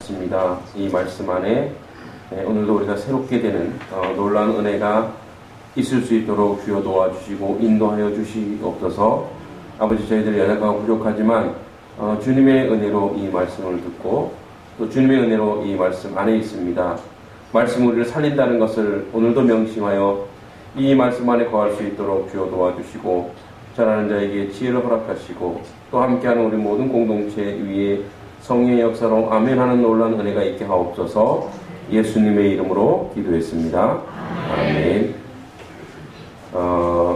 믿습니다. 이 말씀 안에 오늘도 우리가 새롭게 되는 놀라운 은혜가 있을 수 있도록 주여 도와주시고 인도하여 주시옵소서. 아버지, 저희들이 연약하고 부족하지만 주님의 은혜로 이 말씀을 듣고 또 주님의 은혜로 이 말씀 안에 있습니다. 말씀 우리를 살린다는 것을 오늘도 명심하여 이 말씀 안에 거할 수 있도록 주여 도와주시고 잘하는 자에게 지혜를 허락하시고 또 함께하는 우리 모든 공동체 위에 성령의 역사로 아멘하는 놀라운 은혜가 있게 하옵소서. 예수님의 이름으로 기도했습니다. 아멘.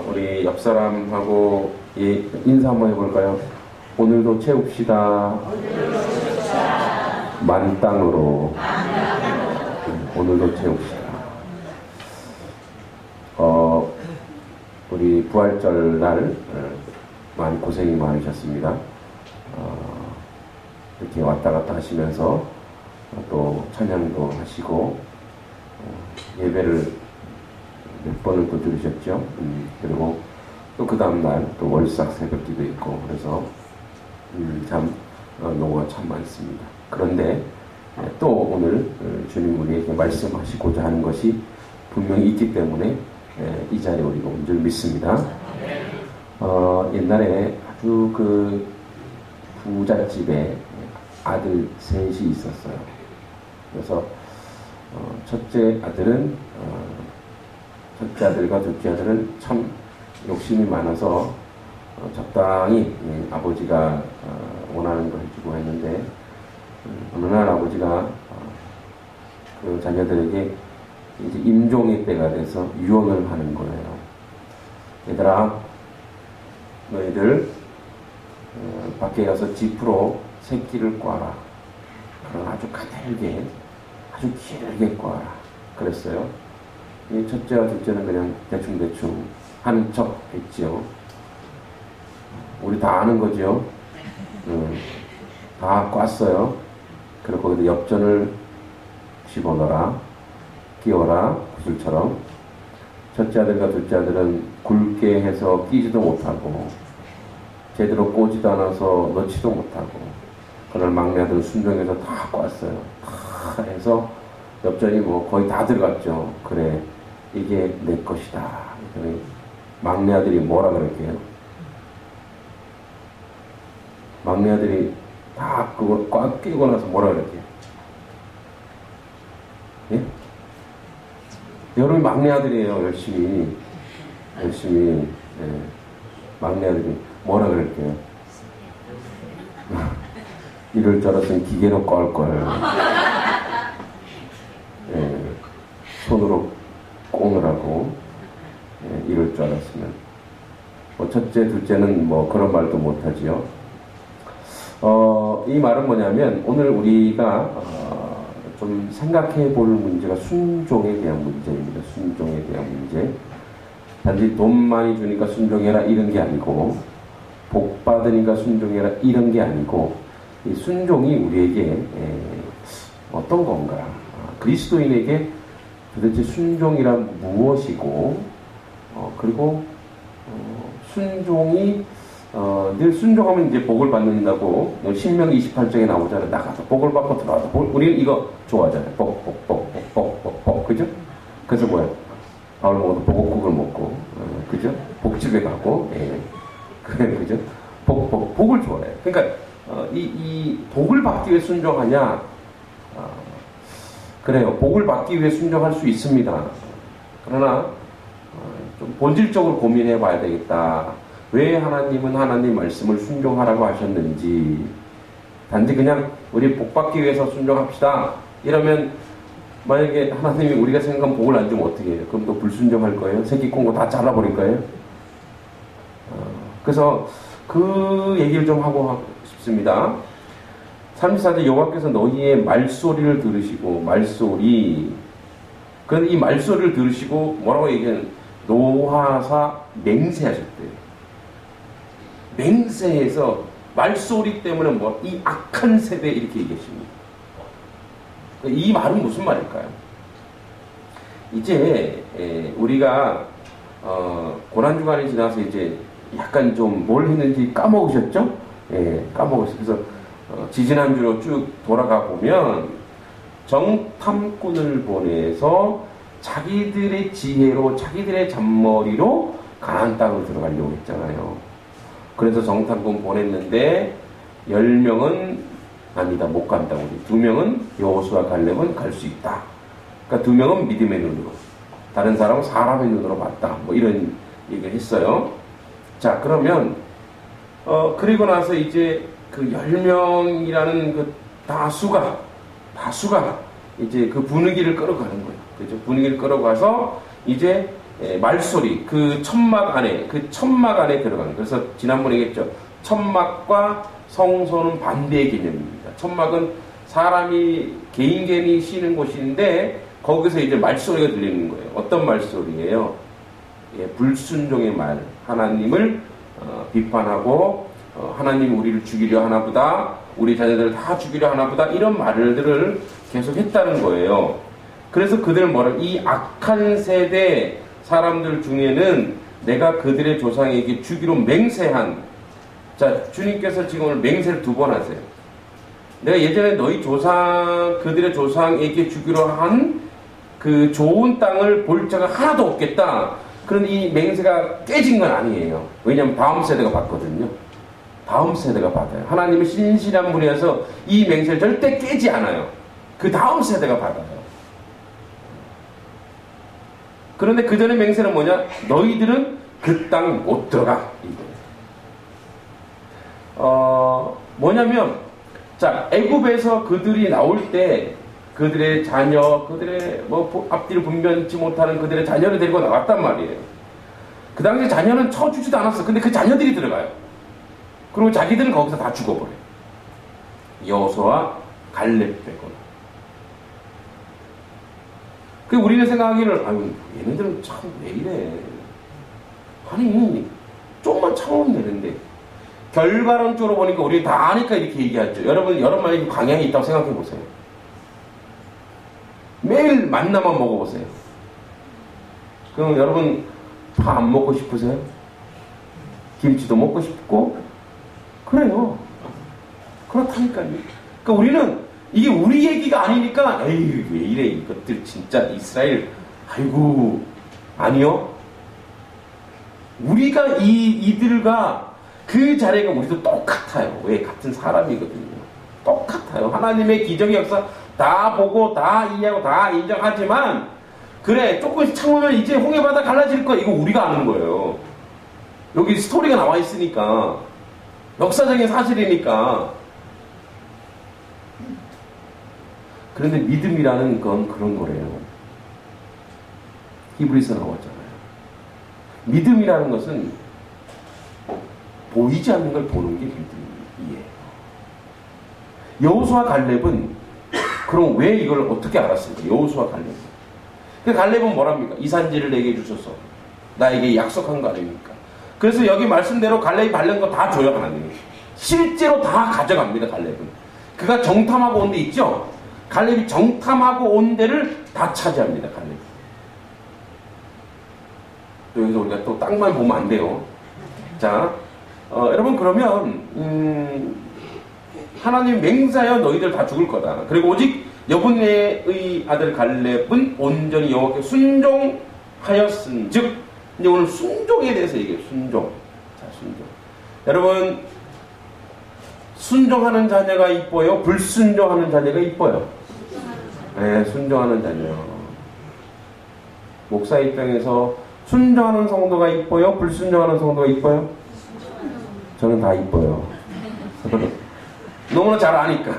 우리 옆사람하고 인사 한번 해볼까요? 오늘도 채웁시다. 만땅으로. 오늘도 채웁시다. 우리 부활절 날 많이 고생이 많으셨습니다. 이렇게 왔다 갔다 하시면서 또 찬양도 하시고 예배를 몇 번을 또 들으셨죠. 그리고 또 그 다음날 또 월삭 새벽기도 있고 그래서 참 노고가 참 많습니다. 그런데 또 오늘 주님 우리에게 말씀하시고자 하는 것이 분명히 있기 때문에 이 자리에 우리가 온 줄 믿습니다. 옛날에 아주 그 부잣집에 아들 셋이 있었어요. 그래서 첫째 아들과 둘째 아들은 참 욕심이 많아서 적당히 아버지가 원하는 걸 해주고 했는데 어느 날 아버지가 그 자녀들에게 이제 임종의 때가 돼서 유언을 하는 거예요. 얘들아, 너희들 밖에 가서 지프로 새끼를 꽈라. 그럼 아주 가늘게, 아주 길게 꽈라. 그랬어요. 이 첫째와 둘째는 그냥 대충대충 하는 척 했지요. 우리 다 아는 거죠. 다 꽈어요. 그리고 거기다 엽전을 집어넣어라. 끼워라. 구슬처럼. 첫째 아들과 둘째 아들은 굵게 해서 끼지도 못하고 제대로 꼬지도 않아서 넣지도 못하고 그날 막내 아들은 순종해서 다 꽈어요. 다 해서 엽전이 뭐 거의 다 들어갔죠. 그래, 이게 내 것이다. 막내 아들이 뭐라 그럴게요? 막내 아들이 다 그걸 꽉 끼고 나서 뭐라 그럴게요? 예? 여러분 막내 아들이에요. 열심히 예. 막내 아들이 뭐라 그럴게요? 이럴 줄 알았으면 기계로 껄걸. 예. 손으로 꼬느라고 이럴 줄 알았으면. 첫째, 둘째는 뭐 그런 말도 못하지요. 이 말은 뭐냐면 오늘 우리가 좀 생각해 볼 문제가 순종에 대한 문제입니다. 순종에 대한 문제. 단지 돈 많이 주니까 순종해라 이런 게 아니고 복 받으니까 순종해라 이런 게 아니고 이 순종이 우리에게 어떤 건가? 그리스도인에게 도대체 순종이란 무엇이고 그리고 순종이 늘 순종하면 이제 복을 받는다고 신명기 28장에 나오잖아요. 나가서 복을 받고 들어와서 우리는 이거 좋아하잖아요. 복 그죠? 그래서 뭐야? 밥을 먹어도 보곡국을 먹고 그죠? 복집에 가고 그죠? 복을 좋아해요. 그러니까 이 복을 받기 위해 순종하냐? 그래요. 복을 받기 위해 순종할 수 있습니다. 그러나 좀 본질적으로 고민해 봐야 되겠다. 왜 하나님은 하나님 말씀을 순종하라고 하셨는지. 단지 그냥 우리 복 받기 위해서 순종합시다. 이러면 만약에 하나님이 우리가 생각한 복을 안 주면 어떻게 해요? 그럼 또 불순종할 거예요? 새끼 콩고 다 잘라버릴 거예요? 그래서 그 얘기를 좀 하고 싶습니다. 34절 여호와께서 너희의 말소리를 들으시고 말소리. 그런데 이 말소리를 들으시고 뭐라고 얘기하는 노하사 맹세하셨대요. 맹세해서 말소리 때문에 뭐 이 악한 세대 이렇게 얘기하십니다. 이 말은 무슨 말일까요? 이제 우리가 고난주간이 지나서 이제 약간 좀 뭘 했는지 까먹으셨죠? 까먹으셨어요. 그래서 지지난주로 쭉 돌아가 보면 정탐꾼을 보내서 자기들의 지혜로 자기들의 잔머리로 가나안 땅으로 들어가려고 했잖아요. 그래서 정탐꾼 보냈는데 10명은 아니다 못 간다고, 2명은 여호수아 갈렙은 갈 수 있다. 그러니까 2명은 믿음의 눈으로, 다른 사람은 사람의 눈으로 봤다. 뭐 이런 얘기를 했어요. 자, 그러면 그리고 나서 이제 그 10명이라는 그 다수가 이제 그 분위기를 끌어가는 거예요. 그죠? 분위기를 끌어가서 이제 말소리, 그 천막 안에 들어가는 거예요. 그래서 지난번에 얘기했죠. 천막과 성소는 반대의 개념입니다. 천막은 사람이 개인이 쉬는 곳인데 거기서 이제 말소리가 들리는 거예요. 어떤 말소리예요? 불순종의 말, 하나님을 비판하고 하나님이 우리를 죽이려 하나보다, 우리 자녀들을 다 죽이려 하나보다, 이런 말들을 계속 했다는 거예요. 그래서 그들은 이 악한 세대 사람들 중에는 내가 그들의 조상에게 주기로 맹세한, 자, 주님께서 지금 오늘 맹세를 2번 하세요. 내가 예전에 그들의 조상에게 주기로 한 그 좋은 땅을 볼 자가 하나도 없겠다. 그런 이 맹세가 깨진 건 아니에요. 왜냐하면 다음 세대가 받거든요. 다음 세대가 받아요. 하나님은 신실한 분이어서 이 맹세를 절대 깨지 않아요. 그 다음 세대가 받아요. 그런데 그 전에 맹세는 뭐냐? 너희들은 그 땅 못 들어가. 이거예요. 뭐냐면, 자, 애굽에서 그들이 나올 때 그들의 자녀, 그들의 앞뒤를 분별치 못하는 그들의 자녀를 데리고 나왔단 말이에요. 그 당시 자녀는 쳐주지도 않았어. 근데 그 자녀들이 들어가요. 그리고 자기들은 거기서 다 죽어버려요. 여호수아 갈렙 빼고는. 그 우리는 생각하기를, 아유, 얘네들은 참 왜 이래. 아니, 조금만 참으면 되는데. 결과론적으로 보니까 우리 다 아니까 이렇게 얘기하죠. 여러분, 여러분만의 광양이 있다고 생각해 보세요. 매일 만나만 먹어보세요. 그럼 여러분, 파 안 먹고 싶으세요? 김치도 먹고 싶고? 그래요. 그렇다니까요. 그러니까 우리는, 이게 우리 얘기가 아니니까, 에이, 왜 이래, 이것들 진짜 이스라엘, 아이고, 아니요. 우리가 이들과 그 자리가 우리도 똑같아요. 왜? 같은 사람이거든요. 똑같아요. 하나님의 기적의 역사 다 보고 다 이해하고 다 인정하지만, 그래, 조금씩 참으면 이제 홍해바다 갈라질 거야. 이거 우리가 아는 거예요. 여기 스토리가 나와 있으니까, 역사적인 사실이니까. 그런데 믿음이라는 건 그런 거래요. 히브리서 나왔잖아요. 믿음이라는 것은 보이지 않는 걸 보는 게 믿음이에요. 여호수아 갈렙은 그럼 왜 이걸 어떻게 알았습니까? 여호수아 갈렙은. 그 갈렙은 뭐랍니까? 이 산지를 내게 주소서. 나에게 약속한 거 아닙니까? 그래서 여기 말씀대로 갈렙이 바른 거 다 줘요, 하나님이. 실제로 다 가져갑니다, 갈렙은. 그가 정탐하고 온 데 있죠? 갈렙이 정탐하고 온 데를 다 차지합니다, 갈렙이. 여기서 우리가 또 땅만 보면 안 돼요. 자, 여러분, 그러면, 하나님 맹세하여 너희들 다 죽을 거다. 그리고 오직 여분의 아들 갈렙은 온전히 여호와께 순종하였은 즉, 이제 오늘 순종에 대해서 얘기해요. 순종. 자, 순종. 여러분, 순종하는 자녀가 이뻐요? 불순종하는 자녀가 이뻐요? 네, 순종하는 자녀. 목사 입장에서 순종하는 성도가 이뻐요? 불순종하는 성도가 이뻐요? 저는 다 이뻐요. 너무나 잘 아니까.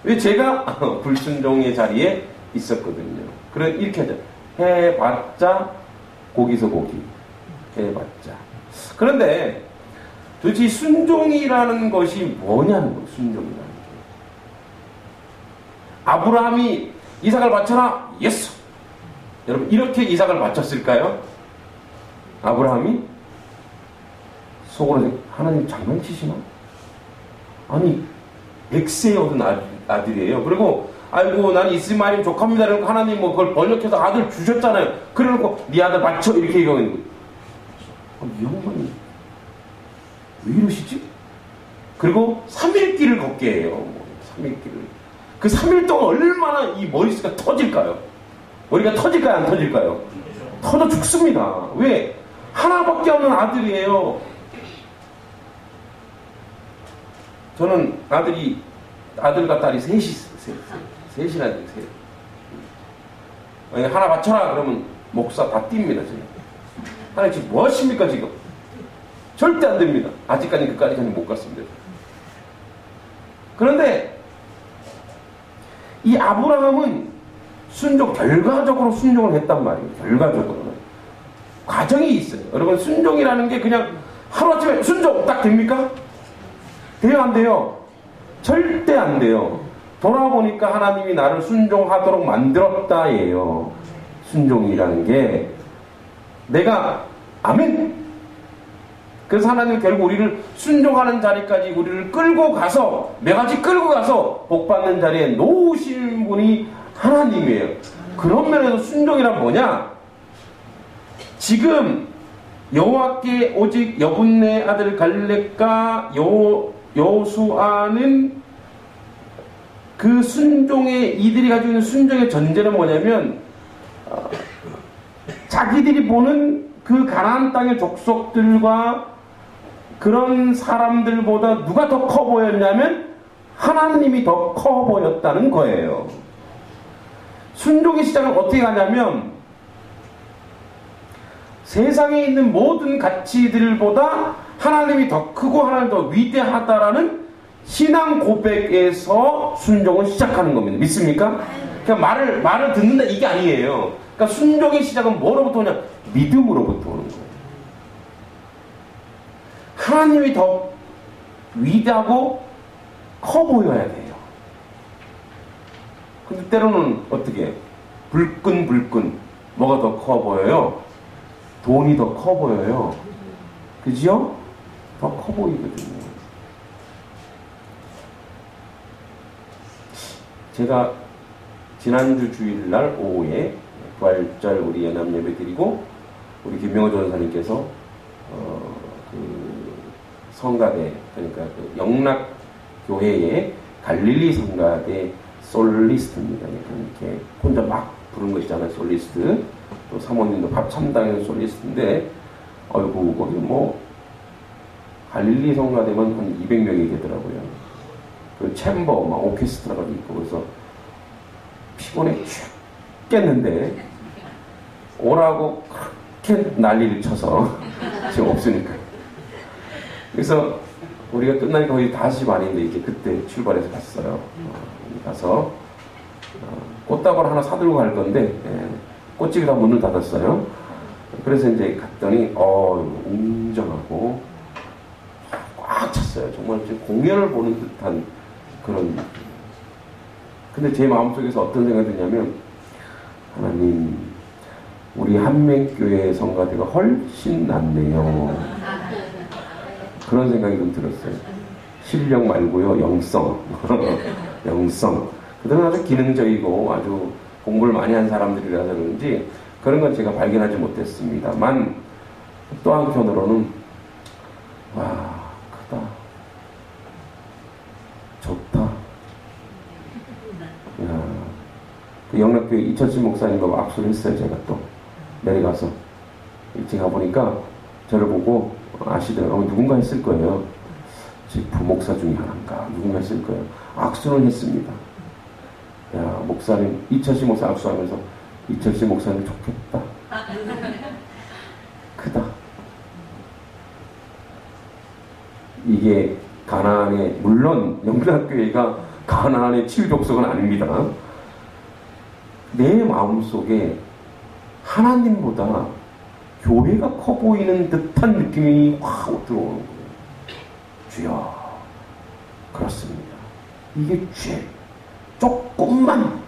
왜 제가 불순종의 자리에 있었거든요. 그래, 이렇게 하죠. 해봤자 고기서 고기. 해봤자. 그런데 도대체 순종이라는 것이 뭐냐는 거예요. 순종이라는 게. 아브라함이 이삭을 바쳐라. 예스. 여러분, 이렇게 이삭을 바쳤을까요? 아브라함이? 속으로 하나님 장난치시나? 아니, 100세에 얻은 아들이에요. 그리고 아이고, 난 이스마엘 조카입니다. 그러고 하나님 뭐 그걸 번역해서 아들 주셨잖아요. 그래놓고 네 아들 맞춰 이렇게 얘기하는 거예요. 이 양반이 왜 이러시지? 그리고 3일 길을 걷게 해요. 3일 길을. 그 3일 동안 얼마나 이 머릿수가 터질까요? 머리가 터질까요? 안 터질까요? 터져 죽습니다. 왜? 하나밖에 없는 아들이에요. 저는 아들과 딸이 셋이나 있어요. 만약에 하나 맞춰라 그러면 목사 다 뜁니다. 지금. 하나님 지금 뭐 하십니까 지금? 절대 안 됩니다. 아직까지는 그까지까지 못 갔습니다. 그런데 이 아브라함은 결과적으로 순종을 했단 말이에요. 결과적으로는. 과정이 있어요. 여러분, 순종이라는 게 그냥 하루아침에 순종 딱 됩니까? 돼요, 안 돼요? 절대 안 돼요. 돌아보니까 하나님이 나를 순종하도록 만들었다예요. 순종이라는 게. 내가, 아멘! 그래서 하나님은 결국 우리를 순종하는 자리까지 우리를 끌고 가서, 매가지 끌고 가서 복받는 자리에 놓으신 분이 하나님이에요. 그런 면에서 순종이란 뭐냐? 지금 여호와께 오직 여분네 아들 갈렙과 여호수아는 그 이들이 가지고 있는 순종의 전제는 뭐냐면 자기들이 보는 그 가나안 땅의 족속들과 그런 사람들보다 누가 더 커 보였냐면 하나님이 더 커 보였다는 거예요. 순종의 시작은 어떻게 가냐면 세상에 있는 모든 가치들보다 하나님이 더 크고 하나님이 더 위대하다라는 신앙 고백에서 순종을 시작하는 겁니다. 믿습니까? 그냥 말을 듣는다 이게 아니에요. 그러니까 순종의 시작은 뭐로부터 오냐? 믿음으로부터 오는 거예요. 하나님이 더 위대하고 커 보여야 돼요. 근데 때로는 어떻게? 불끈 뭐가 더 커 보여요? 돈이 더 커 보여요. 그지요? 더 커 보이거든요. 제가 지난주 주일날 오후에 부활절 우리 연합 예배 드리고 우리 김명호 전사님께서 그 성가대 그러니까 그 영락교회의 갈릴리 성가대 솔리스트입니다. 이렇게 혼자 막 부르는 것이잖아요. 솔리스트. 또 사모님도 밥 참당하는 솔리스트인데 어이구 거기 뭐 갈릴리 성가대만 한 200명이 되더라고요. 그 챔버 막 오케스트라가 있고 그래서 피곤해 죽겠는데 오라고 그렇게 난리를 쳐서 지금 없으니까. 그래서 우리가 끝나니까 거의 5시 반인데 이제 그때 출발해서 갔어요. 가서 꽃다발 하나 사들고 갈 건데 꽃집이 다 문을 닫았어요. 그래서 이제 갔더니 웅장하고 꽉 찼어요. 정말 지금 공연을 보는 듯한 그런. 근데 제 마음속에서 어떤 생각이 드냐면 하나님 우리 한맹교회 성가대가 훨씬 낫네요. 그런 생각이 좀 들었어요. 실력 말고요. 영성. 영성. 그들은 아주 기능적이고 아주 공부를 많이 한 사람들이라서 그런지 그런 건 제가 발견하지 못했습니다만 또 한편으로는 와 크다. 좋다. 야, 그 영락교회 이철수 목사님과 악수를 했어요. 제가 또 내려가서 일찍 가보니까 저를 보고 아시더라고요. 누군가 했을 거예요. 제 부목사 중에 하나인가 누군가 했을 거예요. 악수는 했습니다. 야 목사님 이철수 목사 악수하면서 이철수 목사님 좋겠다. 크다. 이게 가나안의 물론 영락교회가 가나안의 치유족속은 아닙니다. 내 마음속에 하나님보다 교회가 커 보이는 듯한 느낌이 확 들어오는 거예요. 주여 그렇습니다. 이게 죄. 조금만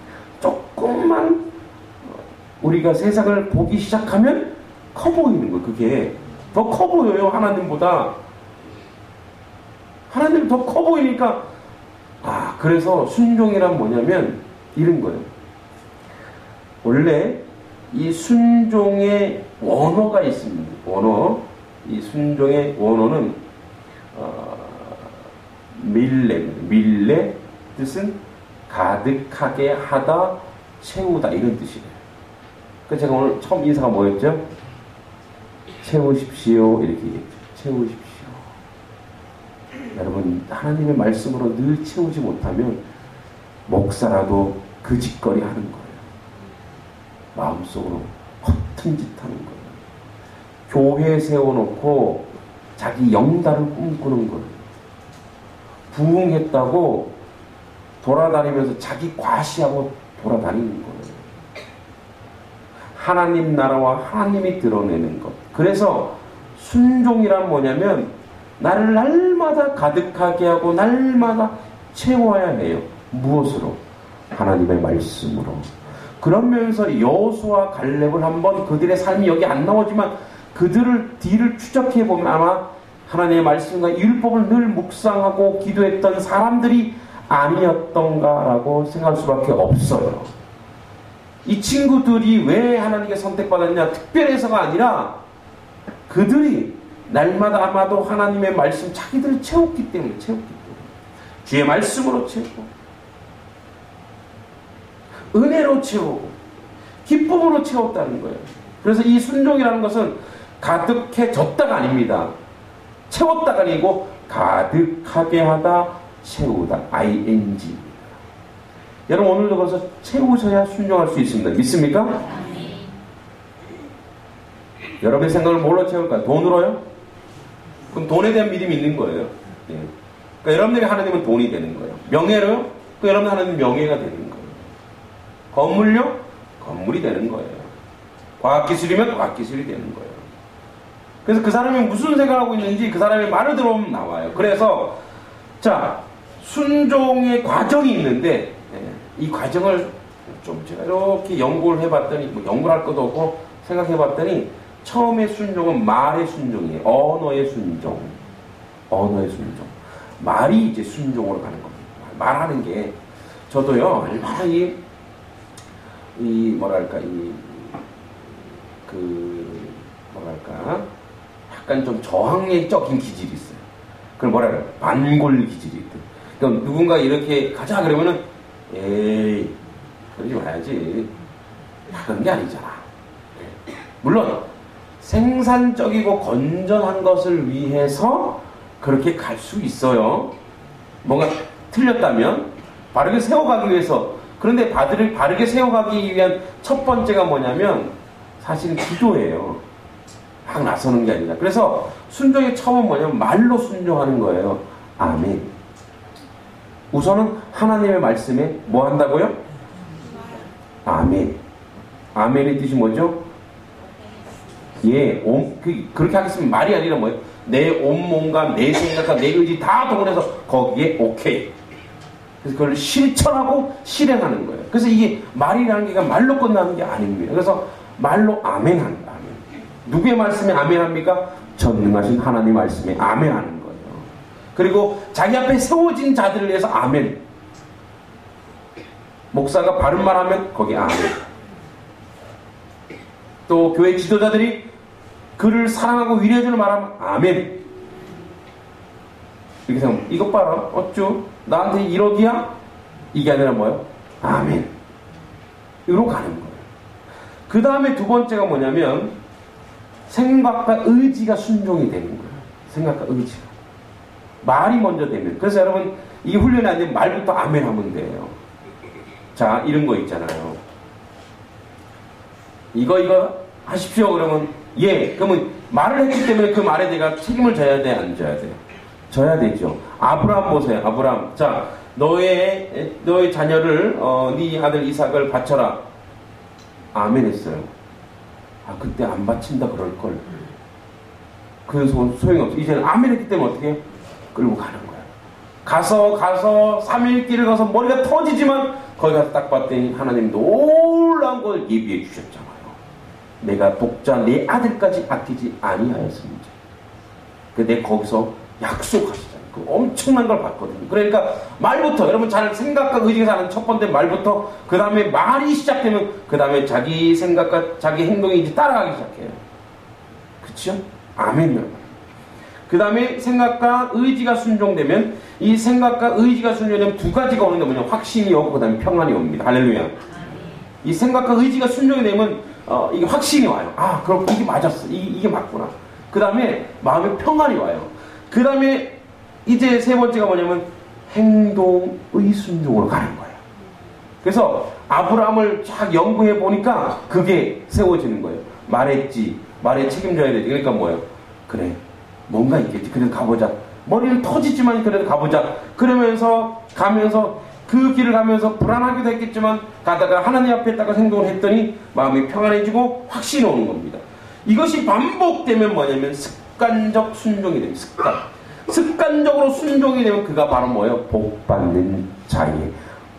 우리가 세상을 보기 시작하면 커 보이는 거예요. 그게 더 커 보여요. 하나님보다. 하나님이 더 커 보이니까 그래서 순종이란 뭐냐면 이런 거예요. 원래 이 순종의 원어가 있습니다. 원어. 이 순종의 원어는 밀레 뜻은 가득하게 하다 채우다 이런 뜻이래요. 그래서 제가 오늘 처음 인사가 뭐였죠? 채우십시오 이렇게 얘기했죠. 채우십시오. 여러분 하나님의 말씀으로 늘 채우지 못하면 목사라도 그 짓거리 하는 거예요. 마음속으로 허튼 짓 하는 거예요. 교회 세워놓고 자기 영달을 꿈꾸는 거예요. 부흥했다고 돌아다니면서 자기 과시하고 돌아다니는 거예요. 하나님 나라와 하나님이 드러내는 것. 그래서 순종이란 뭐냐면 나를 날마다 가득하게 하고 날마다 채워야 해요. 무엇으로? 하나님의 말씀으로. 그러면서 여호수아 갈렙을 한번 그들의 삶이 여기 안 나오지만 그들을 뒤를 추적해 보면 아마 하나님의 말씀과 율법을 늘 묵상하고 기도했던 사람들이 아니었던가라고 생각할 수밖에 없어요. 이 친구들이 왜 하나님께 선택받았냐? 특별해서가 아니라 그들이 날마다 아마도 하나님의 말씀 자기들을 채웠기 때문에 주의 말씀으로 채우고 은혜로 채우고 기쁨으로 채웠다는 거예요. 그래서 이 순종이라는 것은 가득해졌다가 아닙니다. 채웠다가 아니고 가득하게 하다 채우다 ing. 여러분 오늘도 그래서 채우셔야 순종할 수 있습니다. 믿습니까? 여러분의 생각을 뭘로 채울까요? 돈으로요? 그럼 돈에 대한 믿음이 있는 거예요. 예. 그러니까 여러분들이 하나님은 돈이 되는 거예요. 명예로요? 그 여러분 하나님은 명예가 되는 거예요. 건물요? 건물이 되는 거예요. 과학기술이면 과학기술이 되는 거예요. 그래서 그 사람이 무슨 생각하고 있는지 그 사람의 말을 들어보면 나와요. 그래서 자 순종의 과정이 있는데 이 과정을 좀 제가 이렇게 연구를 해봤더니 뭐 연구를 할 것도 없고 생각해봤더니 처음에 순종은 말의 순종이에요. 언어의 순종. 언어의 순종. 말이 이제 순종으로 가는 겁니다. 말하는 게 저도요 얼마나 이 뭐랄까 뭐랄까 약간 좀 저항적인 기질이 있어요. 그걸 뭐라 그래요? 반골 기질이 있대. 그럼 누군가 이렇게 가자 그러면은 에이 그러지 마야지. 그런 게 아니잖아. 물론 생산적이고 건전한 것을 위해서 그렇게 갈 수 있어요. 뭔가 틀렸다면 바르게 세워가기 위해서. 그런데 바르게 세워가기 위한 첫 번째가 뭐냐면 사실은 기도예요. 막 나서는 게 아니라. 그래서 순종의 처음은 뭐냐면 말로 순종하는 거예요. 아멘. 우선은 하나님의 말씀에 뭐 한다고요? 아멘. 아멘의 뜻이 뭐죠? 예, 그렇게 하겠으면 말이 아니라 뭐예요? 내 온몸과 내 생각과 내 의지 다 동원해서 거기에 오케이. 그래서 그걸 실천하고 실행하는 거예요. 그래서 이게 말이라는 게 말로 끝나는 게 아닙니다. 그래서 말로 아멘 한다. 아멘. 누구의 말씀에 아멘 합니까? 전능하신 하나님 말씀에 아멘 하는 거예요. 그리고 자기 앞에 세워진 자들을 위해서 아멘. 목사가 바른 말 하면 거기 아멘. 또 교회 지도자들이 그를 사랑하고 위로해주는 말하면 아멘. 이렇게 생각하면 이것 봐라 어쭈 나한테 1억이야? 이게 아니라 뭐예요? 아멘. 이로 가는 거예요. 그 다음에 두 번째가 뭐냐면 생각과 의지가 순종이 되는 거예요. 생각과 의지가. 말이 먼저 되면. 그래서 여러분 이게 훈련이 안 되면 말부터 아멘 하면 돼요. 자 이런 거 있잖아요. 이거 하십시오. 그러면 예. 그러면 말을 했기 때문에 그 말에 내가 책임을 져야 돼? 안 져야 돼요? 져야 되죠. 아브라함 보세요. 아브라함. 자 너의 자녀를 네 아들 이삭을 바쳐라. 아멘 했어요. 아 그때 안 바친다 그럴걸. 그래서 소용이 없어. 이제는 아멘 했기 때문에 어떻게 해요? 끌고 가는 거야. 가서 3일 길을 가서 머리가 터지지만 거기 가서 딱 봤더니 하나님 놀라운 걸 예비해 주셨잖아요. 내가 독자 내 아들까지 아끼지 아니하였습니다. 내 거기서 약속하시잖아요. 그 엄청난 걸 봤거든요. 그러니까 말부터 여러분 잘 생각과 의지가 사는 첫 번째 말부터 그 다음에 말이 시작되면 그 다음에 자기 생각과 자기 행동이 이제 따라가기 시작해요. 그렇죠? 아멘. 그 다음에 생각과 의지가 순종되면, 이 생각과 의지가 순종되면 두 가지가 오는데 뭐냐, 확신이 오고 그 다음에 평안이 옵니다. 할렐루야. 이 생각과 의지가 순종이 되면 이게 확신이 와요. 아, 그럼 이게 맞았어. 이게 맞구나. 그 다음에 마음에 평안이 와요. 그 다음에 이제 세 번째가 뭐냐면 행동의 순종으로 가는 거예요. 그래서 아브라함을 쫙 연구해 보니까 그게 세워지는 거예요. 말했지, 말에 책임져야 되지. 그러니까 뭐예요? 그래, 뭔가 있겠지. 그래도 가보자. 머리는 터지지만 그래도 가보자. 그러면서 가면서 그 길을 가면서 불안하기도 했겠지만 가다가 하나님 앞에 딱 행동을 했더니 마음이 평안해지고 확신이 오는 겁니다. 이것이 반복되면 뭐냐면 습관적 순종이 됩니다. 습관적으로 순종이 되면 그가 바로 뭐예요? 복 받는 자리에,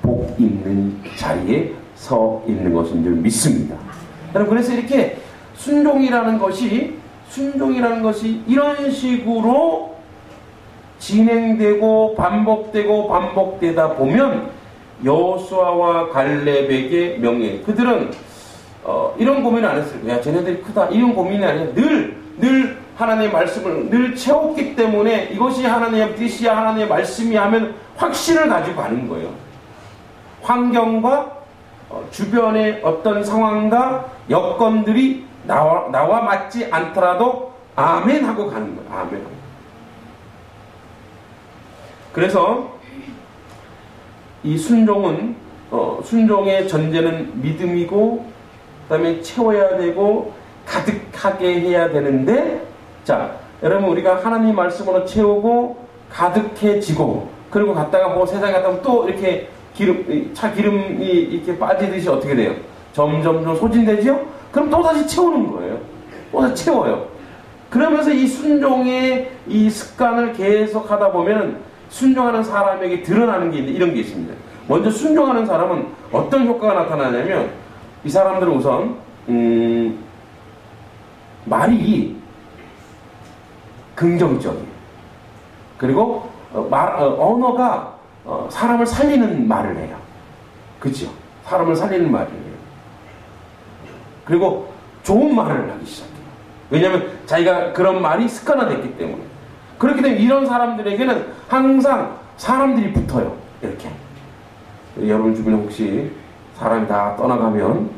복 있는 자리에 서 있는 것인 줄 믿습니다. 여러분, 그래서 이렇게 순종이라는 것이 이런 식으로 진행되고 반복되다 보면 여호수아와 갈렙에게 명예, 그들은 이런 고민을 안 했어요. 야, 쟤네들이 크다, 이런 고민이 아니라 늘 하나님의 말씀을 늘 채웠기 때문에 이것이 하나님의 뜻이야, 하나님의 말씀이 하면 확신을 가지고 가는 거예요. 환경과 주변의 어떤 상황과 여건들이 나와 맞지 않더라도 아멘 하고 가는 거예요. 아멘. 그래서 이 순종은 순종의 전제는 믿음이고, 그 다음에 채워야 되고 가득하게 해야 되는데, 자, 여러분, 우리가 하나님 말씀으로 채우고 가득해지고, 그리고 갔다가 뭐 세상에 갔다 오면 또 이렇게 차 기름이 이렇게 빠지듯이 어떻게 돼요? 점점 소진되지요? 그럼 또다시 채우는 거예요. 또다시 채워요. 그러면서 이 순종의 이 습관을 계속 하다 보면 순종하는 사람에게 드러나는 게 있는데, 이런 게 있습니다. 먼저 순종하는 사람은 어떤 효과가 나타나냐면, 이 사람들은 우선 말이 긍정적이에요. 그리고 언어가 사람을 살리는 말을 해요. 그렇죠? 사람을 살리는 말을 해요. 그리고 좋은 말을 하기 시작해요. 왜냐하면 자기가 그런 말이 습관화됐기 때문에. 그렇기 때문에 이런 사람들에게는 항상 사람들이 붙어요. 이렇게. 여러분 주변에 혹시 사람이 다 떠나가면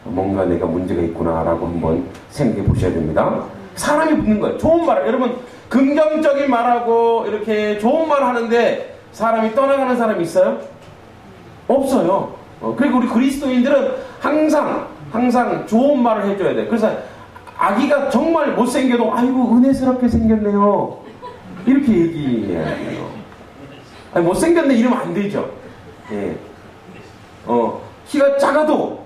뭔가 내가 문제가 있구나라고 한번 생각해 보셔야 됩니다. 사람이 붙는 거예요. 좋은 말. 여러분, 긍정적인 말하고 이렇게 좋은 말 하는데 사람이 떠나가는 사람이 있어요? 없어요. 그리고 우리 그리스도인들은 항상 좋은 말을 해줘야 돼요. 그래서 아기가 정말 못생겨도 아이고 은혜스럽게 생겼네요, 이렇게 얘기해야 돼요. 아니, 못생겼네 이러면 안 되죠. 예. 키가 작아도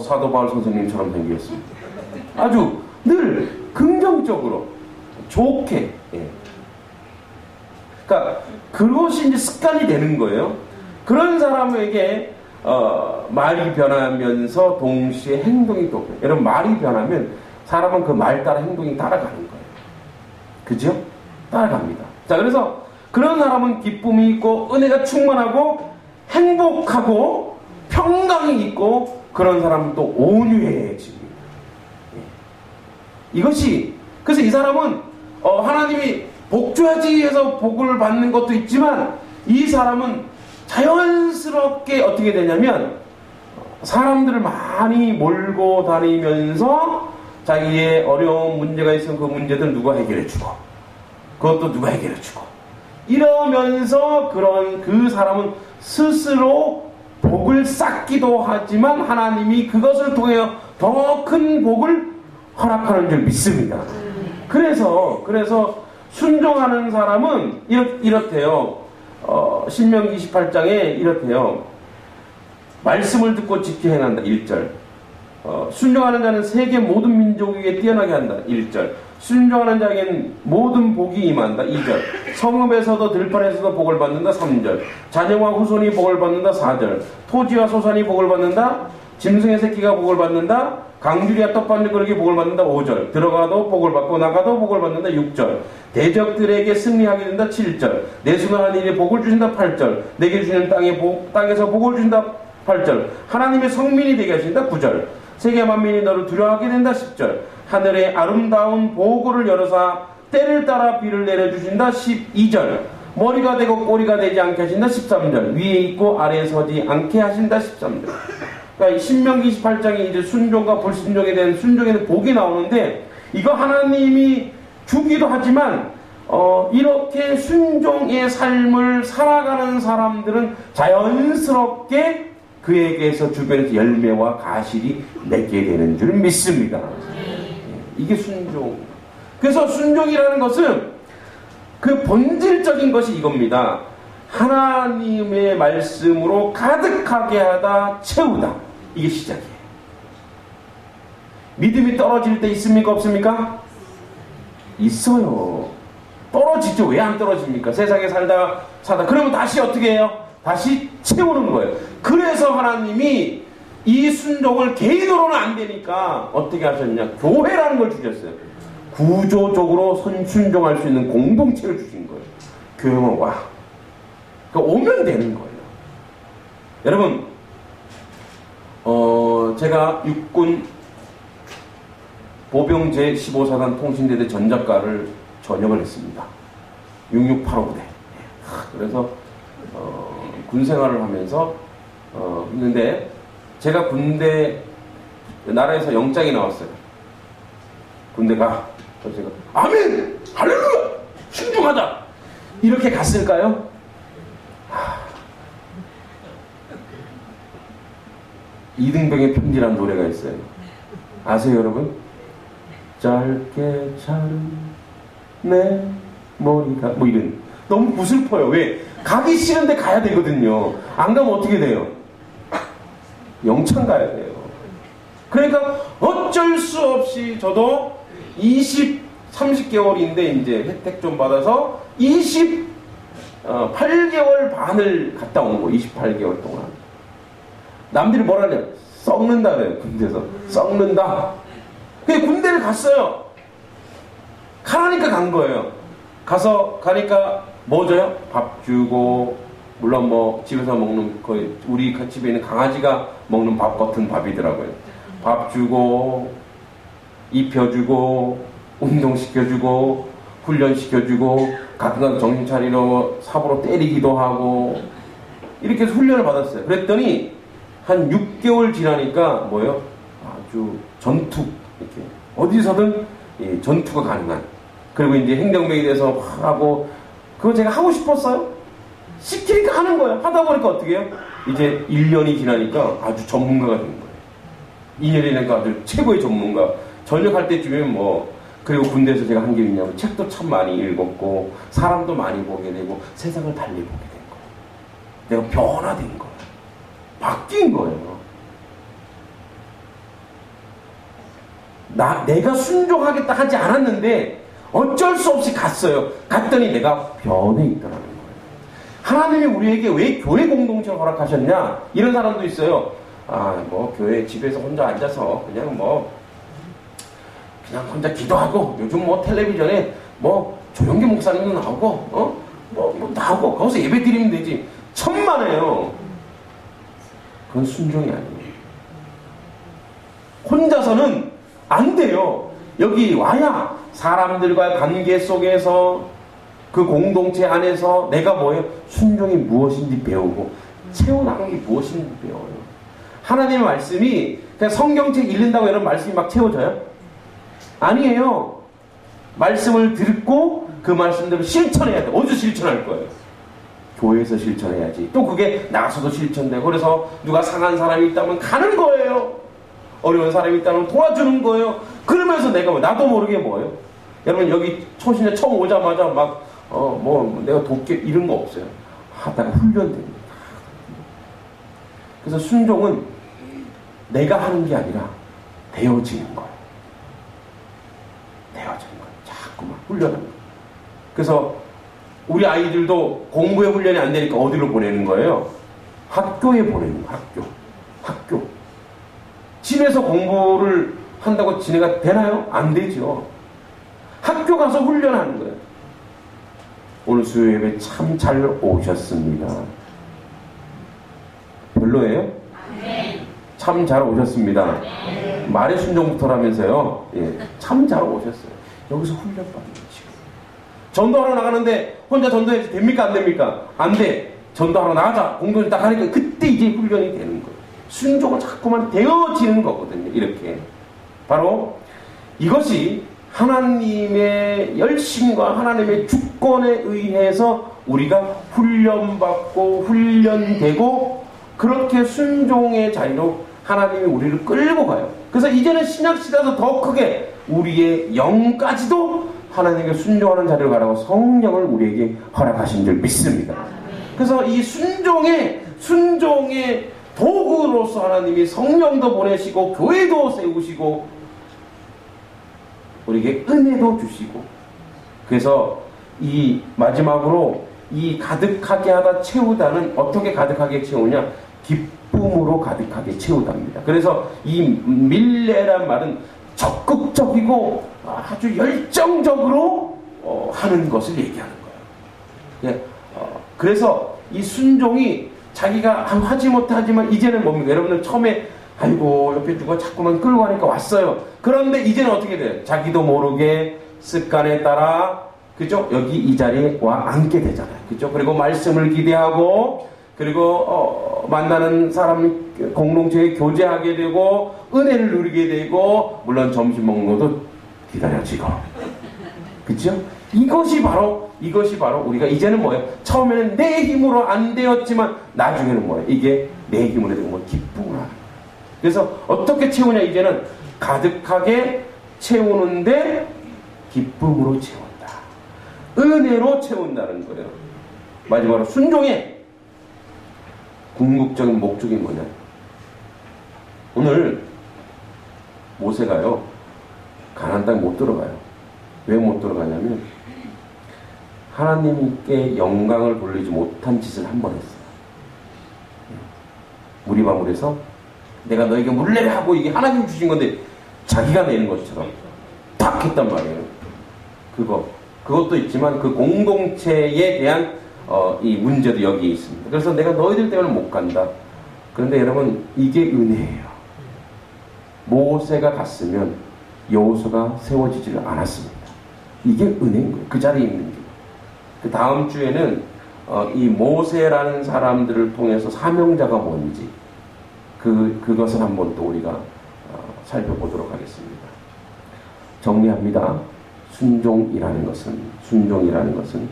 사도 바울 선생님처럼 생겼습니다. 아주 늘 긍정적으로 좋게. 예. 그러니까 그것이 이제 습관이 되는 거예요. 그런 사람에게 말이 변하면서 동시에 행동이 또, 여러분, 말이 변하면 사람은 그 말 따라 행동이 따라가는 거예요. 그죠? 따라갑니다. 자, 그래서 그런 사람은 기쁨이 있고 은혜가 충만하고 행복하고 평강이 있고, 그런 사람은 또 온유해집니다. 이것이, 그래서 이 사람은 하나님이 복 줘야지 해서 복을 받는 것도 있지만, 이 사람은 자연스럽게 어떻게 되냐면 사람들을 많이 몰고 다니면서 자기의 어려운 문제가 있으면 그 문제들 누가 해결해주고, 그것도 누가 해결해주고, 이러면서 그 사람은 스스로 복을 쌓기도 하지만 하나님이 그것을 통해 더 큰 복을 허락하는 줄 믿습니다. 그래서 순종하는 사람은 이렇대요. 신명기 28장에 이렇대요. 말씀을 듣고 지켜 행한다. 1절. 순종하는 자는 세계 모든 민족에게 뛰어나게 한다. 1절. 순종하는 자에게는 모든 복이 임한다. 2절. 성읍에서도 들판에서도 복을 받는다. 3절. 자녀와 후손이 복을 받는다. 4절. 토지와 소산이 복을 받는다. 짐승의 새끼가 복을 받는다. 강주리와 떡받는 그릇이 복을 받는다. 5절. 들어가도 복을 받고 나가도 복을 받는다. 6절. 대적들에게 승리하게 된다. 7절. 내 순환한 일에 복을 주신다. 8절. 내게 주시는 땅에서 복을 주신다. 8절. 하나님의 성민이 되게 하신다. 9절. 세계 만민이 너를 두려워하게 된다. 10절. 하늘의 아름다운 보고를 열어사 때를 따라 비를 내려주신다. 12절. 머리가 되고 꼬리가 되지 않게 하신다. 13절. 위에 있고 아래에 서지 않게 하신다. 13절. 그러니까 신명기 28장에 이제 순종과 불순종에 대한 순종에는 복이 나오는데, 이거 하나님이 주기도 하지만 이렇게 순종의 삶을 살아가는 사람들은 자연스럽게 그에게서 주변에서 열매와 가실이 맺게 되는 줄 믿습니다. 이게 순종. 그래서 순종이라는 것은 그 본질적인 것이 이겁니다. 하나님의 말씀으로 가득하게 하다 채우다. 이게 시작이에요. 믿음이 떨어질 때 있습니까? 없습니까? 있어요. 떨어지죠. 왜 안 떨어집니까? 세상에 사다 그러면 다시 어떻게 해요? 다시 채우는 거예요. 그래서 하나님이 이 순종을 개인으로는 안 되니까 어떻게 하셨냐? 교회라는 걸 주셨어요. 구조적으로 순종할 수 있는 공동체를 주신 거예요. 교회만 와. 그러니까 오면 되는 거예요. 여러분, 제가 육군 보병 제15사단 통신대대 전작과를 전역을 했습니다. 6685 부대. 그래서 군생활을 하면서 했는데, 제가 군대 나라에서 영장이 나왔어요. 군대 가. 그래서 제가 아멘! 할렐루야! 순종하자! 이렇게 갔을까요? 이등병의 편지라는 노래가 있어요. 아세요, 여러분? 짧게 자른 내 머리가 뭐 이런. 너무 구슬퍼요. 왜? 가기 싫은데 가야 되거든요. 안 가면 어떻게 돼요? 영창 가야 돼요. 그러니까 어쩔 수 없이 저도 30개월인데 이제 혜택 좀 받아서 28개월 반을 갔다 온 거예요. 28개월 동안. 남들이 뭐라 그래요? 썩는다 그래요. 군대에서. 썩는다. 그냥 군대를 갔어요. 가라니까 간 거예요. 가니까 뭐 줘요? 밥 주고, 물론 뭐 집에서 먹는 거의 우리 집에 있는 강아지가 먹는 밥 같은 밥이더라고요. 밥 주고, 입혀주고, 운동시켜주고, 훈련시켜주고, 가끔가다 정신 차리러 삽으로 때리기도 하고, 이렇게 해서 훈련을 받았어요. 그랬더니 한 6개월 지나니까 뭐예요? 아주 전투, 이렇게 어디서든 전투가 가능한. 그리고 이제 행정병에 대해서 하고, 그거 제가 하고 싶었어요. 시키니까 하는 거예요. 하다 보니까 어떻게 해요? 이제 1년이 지나니까 아주 전문가가 된 거예요. 2년이 되니까 아주 최고의 전문가. 전역할 때쯤이면 뭐, 그리고 군대에서 제가 한 게 있냐면 책도 참 많이 읽었고, 사람도 많이 보게 되고, 세상을 달리 보게 된 거예요. 내가 변화된 거예요. 바뀐 거예요. 내가 순종하겠다 하지 않았는데 어쩔 수 없이 갔어요. 갔더니 내가 변해 있더라는 거예요. 하나님이 우리에게 왜 교회 공동체를 허락하셨냐? 이런 사람도 있어요. 뭐 교회 집에서 혼자 앉아서 그냥 혼자 기도하고, 요즘 뭐 텔레비전에 뭐 조영기 목사님도 나오고 뭐 나오고 거기서 예배 드리면 되지. 천만에요. 그건 순종이 아니에요. 혼자서는 안 돼요. 여기 와야 사람들과의 관계 속에서 그 공동체 안에서 내가 뭐예요? 순종이 무엇인지 배우고, 채워나가는 게 무엇인지 배워요. 하나님의 말씀이 그냥 성경책 읽는다고 이런 말씀이 막 채워져요? 아니에요. 말씀을 듣고 그 말씀대로 실천해야 돼. 어디서 실천할 거예요? 교회에서 실천해야지. 또 그게 나가서도 실천되고, 그래서 누가 상한 사람이 있다면 가는 거예요. 어려운 사람이 있다면 도와주는 거예요. 그러면서 내가 나도 모르게 뭐예요? 여러분 여기 초신에 처음 오자마자 막 내가 돕게 이런 거 없어요. 하다가 훈련됩니다. 그래서 순종은 내가 하는 게 아니라 되어지는 거예요. 되어지는 거예요. 자꾸만 훈련하는 거예요. 그래서 우리 아이들도 공부에 훈련이 안 되니까 어디로 보내는 거예요? 학교에 보내는 거예요. 학교. 집에서 공부를 한다고 지내가 되나요? 안 되죠. 학교 가서 훈련하는 거예요. 오늘 수요 예배 참 잘 오셨습니다. 별로예요? 참 잘 오셨습니다. 말의 순종부터라면서요. 참 잘 오셨어요. 여기서 훈련받는 거예요. 지금. 전도하러 나가는데 혼자 전도해도 됩니까? 안 됩니까? 안 돼. 전도하러 나가자. 공동체 딱 하니까 그때 이제 훈련이 되는 거예요. 순종은 자꾸만 되어지는 거거든요. 이렇게. 바로 이것이 하나님의 열심과 하나님의 주권에 의해서 우리가 훈련받고 훈련되고 그렇게 순종의 자리로 하나님이 우리를 끌고 가요. 그래서 이제는 신약시대에서 더 크게 우리의 영까지도 하나님께 순종하는 자리로 가라고 성령을 우리에게 허락하신 줄 믿습니다. 그래서 이 순종의 도구로서 하나님이 성령도 보내시고 교회도 세우시고 우리에게 은혜도 주시고 그래서 이 마지막으로 이 가득하게 하다 채우다는 어떻게 가득하게 채우냐? 기쁨으로 가득하게 채우답니다. 그래서 이 밀레란 말은 적극적이고 아주 열정적으로 하는 것을 얘기하는 거예요. 그래서 이 순종이 자기가 하지 못하지만 이제는 뭡니까? 여러분들 처음에 아이고 옆에 누가 자꾸만 끌고 가니까 왔어요. 그런데 이제는 어떻게 돼요? 자기도 모르게 습관에 따라 그죠? 여기 이 자리에 와 앉게 되잖아요. 그죠? 그리고 말씀을 기대하고 그리고 만나는 사람 공동체에 교제하게 되고 은혜를 누리게 되고 물론 점심 먹는 것도 기다려지고 그죠? 이것이 바로 우리가 이제는 뭐예요? 처음에는 내 힘으로 안 되었지만 나중에는 뭐예요? 이게 내 힘으로 되고 뭐 기쁨을 하는 거예요. 그래서 어떻게 채우냐? 이제는 가득하게 채우는데 기쁨으로 채운다. 은혜로 채운다는 거예요. 마지막으로 순종의 궁극적인 목적이 뭐냐? 오늘 모세가요 가나안 땅 못 들어가요. 왜 못 들어가냐면 하나님께 영광을 돌리지 못한 짓을 한 번 했어요. 무리바물에서 내가 너에게 물레를 하고 이게 하나님이 주신 건데 자기가 내는 것처럼 탁 했단 말이에요. 그것도 있지만 그 공동체에 대한 이 문제도 여기 있습니다. 그래서 내가 너희들 때문에 못 간다. 그런데 여러분 이게 은혜예요. 모세가 갔으면 여호수아가 세워지지를 않았습니다. 이게 은혜인 거예요. 그 자리에 있는 게. 그 다음 주에는 이 모세라는 사람들을 통해서 사명자가 뭔지 그것을 한번 또 우리가 살펴보도록 하겠습니다. 정리합니다. 순종이라는 것은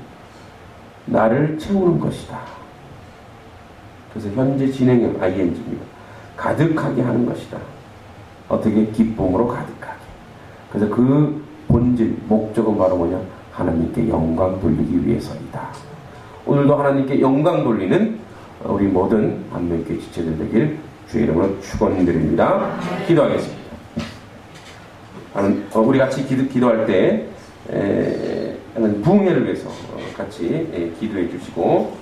나를 채우는 것이다. 그래서 현재 진행형 ing입니다. 가득하게 하는 것이다. 어떻게? 기쁨으로 가득하게. 그래서 그 본질, 목적은 바로 뭐냐? 하나님께 영광 돌리기 위해서이다. 오늘도 하나님께 영광 돌리는 우리 모든 한명교회 지체들 되길 주의 이름으로 축원드립니다. 기도하겠습니다. 우리 같이 기도할 때 부흥회를 위해서 같이 기도해 주시고